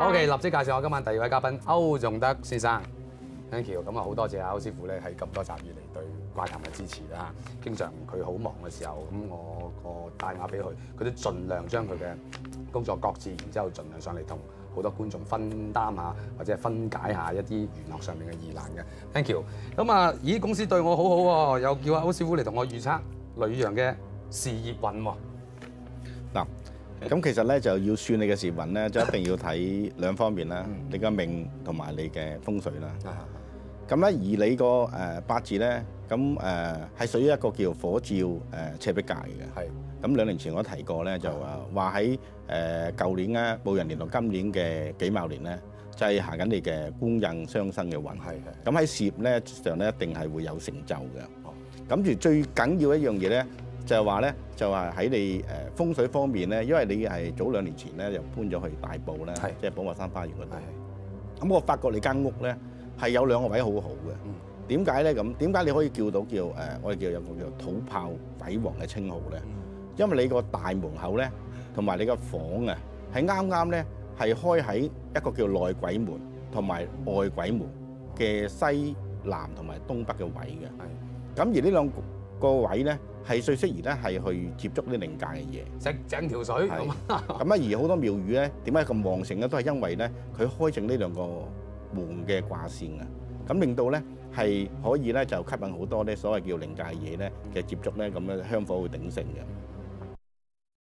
OK，立即介紹我今晚第二位嘉賓歐仲德先生。Thank you， 咁啊好多謝歐師傅咧喺咁多集以嚟對怪談嘅支持啦。經常佢好忙嘅時候，咁我個帶話俾佢，佢都盡量將佢嘅工作擱置，然之後盡量上嚟同好多觀眾分擔下，或者係分解下一啲娛樂上面嘅疑難嘅。Thank you。咁啊，咦公司對我好好喎，又叫阿歐師傅嚟同我預測女羊嘅事業運喎。嗱，咁其實咧就要算你嘅時運咧，就一定要睇兩方面啦，你嘅命同埋你嘅風水啦。咁咧，而你個八字咧，咁係屬於一個叫火照赤壁界嘅。係。咁2年前我提過咧，就話喺舊年咧戊寅年同今年嘅己卯年咧，就係行緊你嘅官印相生嘅運。係。咁喺事業咧上咧，一定係會有成就嘅。咁而最緊要一樣嘢咧，就係話咧，就係喺你風水方面咧，因為你係早2年前咧就搬咗去大埔咧，即係寶馬山花園嗰度。咁我發覺你間屋咧係有2個位好好嘅。點解咧咁？點解你可以叫到我哋叫有個叫土炮鬼王嘅稱號咧？因為你個大門口咧，同埋你個房啊，係啱啱咧係開喺一個叫內鬼門同埋外鬼門嘅西南同埋東北嘅位嘅。咁而呢2個位咧係最適宜咧係去接觸啲靈界嘅嘢，食整條水。咁而好多廟宇咧點解咁旺盛咧？都係因為咧佢開正呢2個門嘅卦線啊，咁令到咧係可以咧就吸引好多咧所謂叫靈界嘢咧嘅接觸咧，咁樣香火會鼎盛嘅。